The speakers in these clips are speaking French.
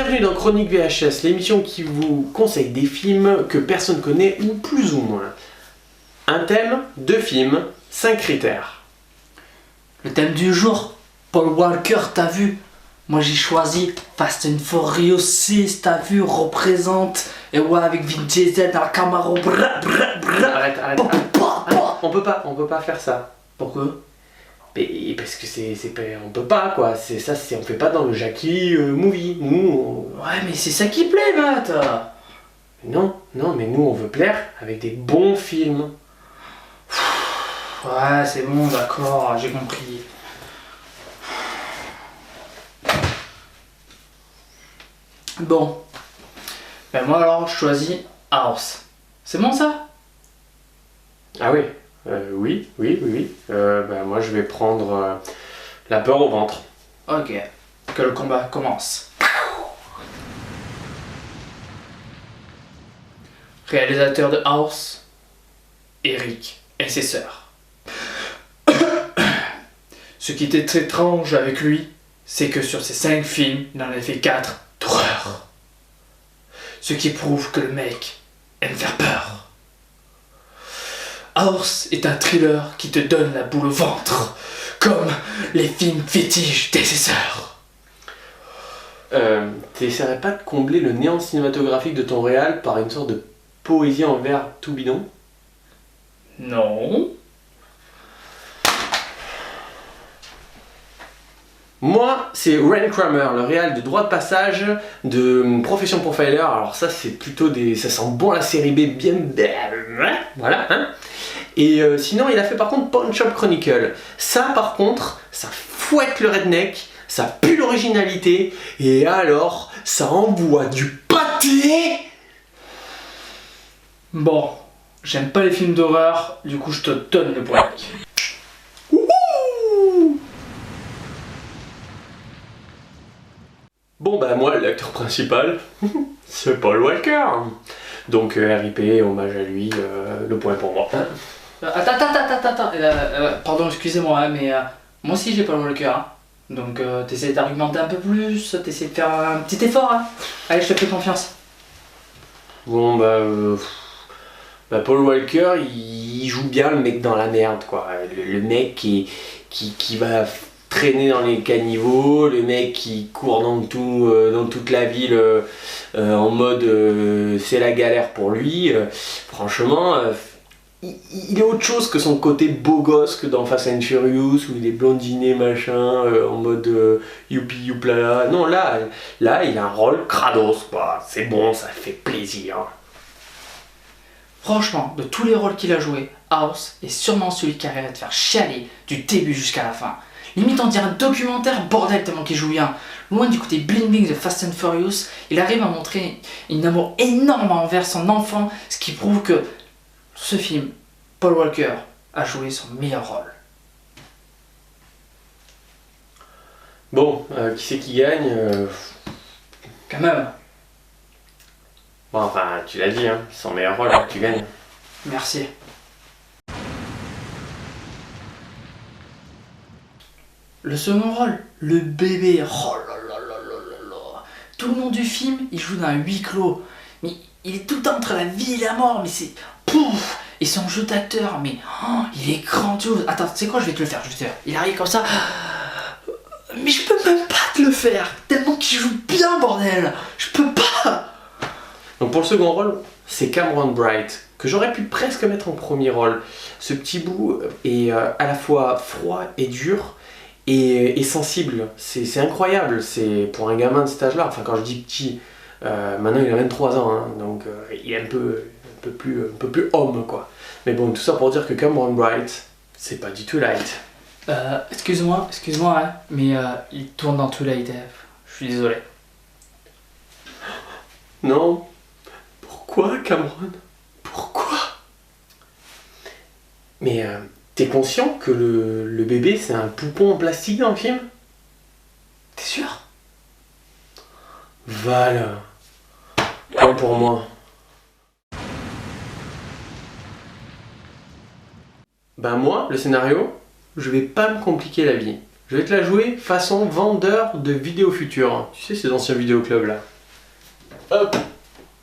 Bienvenue dans Chronique VHS, l'émission qui vous conseille des films que personne connaît ou plus ou moins. Un thème, 2 films, 5 critères. Le thème du jour, Paul Walker, t'as vu? Moi j'ai choisi Fast and Furious 6, t'as vu, représente. Et ouais, avec Vin Diesel dans la Camaro. Arrête. On peut pas faire ça. Pourquoi? Mais parce que on peut pas quoi, on fait pas dans le Jackie movie. Nous, Ouais, mais c'est ça qui plaît, Matt. non, mais nous on veut plaire avec des bons films. Ouais, c'est bon, d'accord, j'ai compris. Bon. Ben moi alors, je choisis House. C'est bon ça? Ah oui, oui. Moi je vais prendre la peur au ventre. Ok. Que le combat commence. Réalisateur de House, Eric et ses sœurs. Ce qui était très étrange avec lui, c'est que sur ces 5 films, il en avait fait 4 d'horreur. Ce qui prouve que le mec aime faire peur. House est un thriller qui te donne la boule au ventre, comme les films fétiches des ses sœurs. T'essaierais pas de combler le néant cinématographique de ton réal par une sorte de poésie en vers tout bidon? Non. Moi, c'est Ren Kramer, le réal de Droit de passage de Profession Profiler. Alors ça, c'est plutôt ça sent bon la série B, bien... Voilà, hein. Et sinon, il a fait par contre Pawn Shop Chronicle. Ça, par contre, ça fouette le redneck, ça pue l'originalité, et alors, ça envoie du pâté. Bon, j'aime pas les films d'horreur, du coup je te donne le point. Bon bah moi, l'acteur principal, c'est Paul Walker. Donc RIP, hommage à lui, le point pour moi. Attends. Pardon, excusez-moi, mais moi aussi j'ai Paul Walker. Hein. Donc t'essaies d'argumenter un peu plus, t'essaies de faire un petit effort. Hein. Allez, je te fais confiance. Bon Paul Walker, il joue bien le mec dans la merde quoi. Le mec qui va traîner dans les caniveaux, le mec qui court dans toute la ville en mode c'est la galère pour lui. Franchement, il est autre chose que son côté beau gosse que dans Fast and Furious où il est blondiné machin en mode youpi youplala. Non, là il a un rôle krados quoi. C'est bon, ça fait plaisir. Franchement, de tous les rôles qu'il a joué, House est sûrement celui qui arrive à te faire chialer du début jusqu'à la fin. Limite on dirait un documentaire, bordel tellement qu'il joue bien. Loin du côté bling bling de Fast and Furious, il arrive à montrer un amour énorme envers son enfant, ce qui prouve que ce film, Paul Walker a joué son meilleur rôle. Bon, qui c'est qui gagne Quand même. Bon, enfin, tu l'as dit, hein, son meilleur rôle, tu gagnes. Merci. Le second rôle, le bébé. Oh là là là là là là. Tout le long du film, il joue dans un huis clos. Mais il est tout le temps entre la vie et la mort. Mais c'est... Pouf. Et son jeu d'acteur, mais... Oh, il est grandiose. Attends, tu sais quoi, je vais te le faire, je vais te le faire. Il arrive comme ça... Mais je peux même pas te le faire. Tellement qu'il joue bien, bordel. Je peux pas. Donc pour le second rôle, c'est Cameron Bright, que j'aurais pu presque mettre en premier rôle. Ce petit bout est à la fois froid et dur, et sensible. C'est incroyable, c'est pour un gamin de cet âge-là, enfin quand je dis petit, maintenant il a 23 ans, hein, donc il est un peu plus homme quoi. Mais bon, tout ça pour dire que Cameron Bright, c'est pas du tout light. Excuse-moi, hein, mais il tourne dans Twilight. Je suis désolé. Non. Pourquoi, Cameron? Pourquoi? Mais t'es conscient que le bébé c'est un poupon en plastique dans le film? T'es sûr? Voilà. Point pour moi. Ben moi, le scénario, je vais pas me compliquer la vie. Je vais te la jouer façon vendeur de vidéos futures. Tu sais, ces anciens vidéoclubs là. Hop,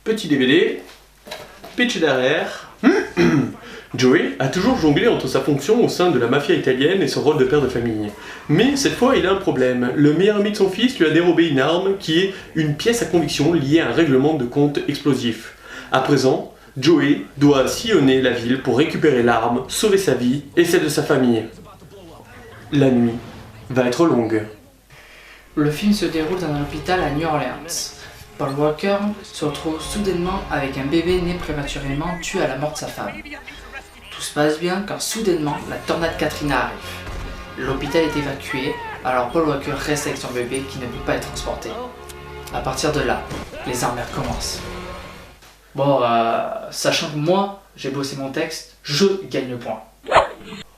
petit DVD, pitch derrière. Joey a toujours jonglé entre sa fonction au sein de la mafia italienne et son rôle de père de famille. Mais cette fois, il a un problème. Le meilleur ami de son fils lui a dérobé une arme qui est une pièce à conviction liée à un règlement de compte explosif. À présent, Joey doit sillonner la ville pour récupérer l'arme, sauver sa vie et celle de sa famille. La nuit va être longue. Le film se déroule dans un hôpital à New Orleans. Paul Walker se retrouve soudainement avec un bébé né prématurément tué à la mort de sa femme. Tout se passe bien quand soudainement la tornade Katrina arrive. L'hôpital est évacué, alors Paul Walker reste avec son bébé qui ne peut pas être transporté. À partir de là, les arnaques commencent. Bon, sachant que moi, j'ai bossé mon texte, je gagne le point.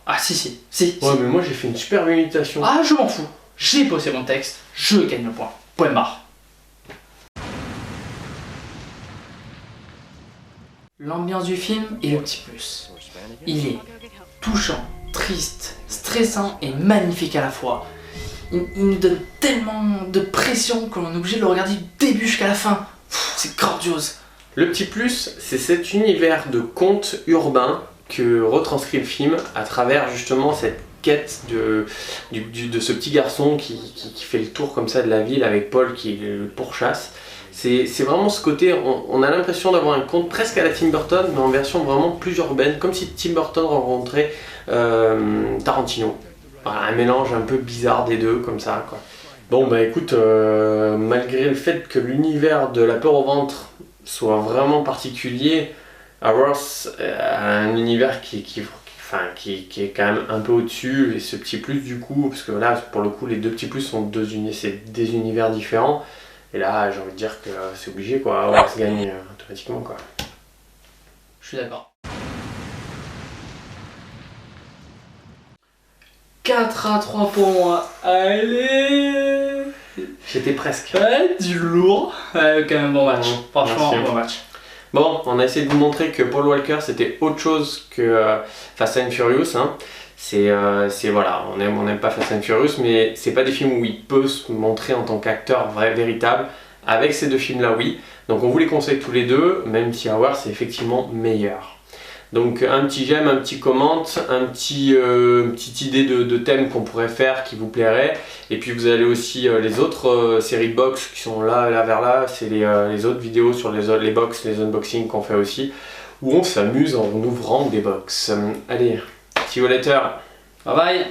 Ah si. Ouais, mais moi j'ai fait une superbe imitation. Ah, je m'en fous. J'ai bossé mon texte, je gagne le point. Point barre. L'ambiance du film est le petit plus. Il est touchant, triste, stressant et magnifique à la fois. Il nous donne tellement de pression que l'on est obligé de le regarder du début jusqu'à la fin. C'est grandiose. Le petit plus, c'est cet univers de conte urbain que retranscrit le film à travers justement cette quête de ce petit garçon qui fait le tour comme ça de la ville avec Paul qui le pourchasse. C'est vraiment ce côté, on a l'impression d'avoir un conte presque à la Tim Burton, mais en version vraiment plus urbaine, comme si Tim Burton rencontrait Tarantino. Voilà, un mélange un peu bizarre des deux, comme ça, quoi. Bon, bah écoute, malgré le fait que l'univers de La Peur au ventre soit vraiment particulier, Hours a un univers qui est quand même un peu au-dessus, et ce petit plus du coup, parce que là, pour le coup, les deux petits plus sont c'est des univers différents. Et là, j'ai envie de dire que c'est obligé, quoi. On se gagne automatiquement, quoi. Je suis d'accord. 4-3 pour moi. Allez. J'étais presque. Ouais, du lourd. Ouais, quand même bon match. Franchement, merci. bon match. Bon, on a essayé de vous montrer que Paul Walker, c'était autre chose que Fast and Furious, hein. C'est voilà, on n'aime pas Fast and Furious, mais c'est pas des films où il peut se montrer en tant qu'acteur vrai, véritable. Avec ces deux films-là, oui. Donc on vous les conseille tous les deux, même si Hours c'est effectivement meilleur. Donc un petit j'aime, un petit commente, une petite idée de thème qu'on pourrait faire qui vous plairait. Et puis vous allez aussi les autres séries de box qui sont là vers là, c'est les autres vidéos sur les box, les unboxings qu'on fait aussi, où on s'amuse en ouvrant des box. Allez. See you later. Bye bye.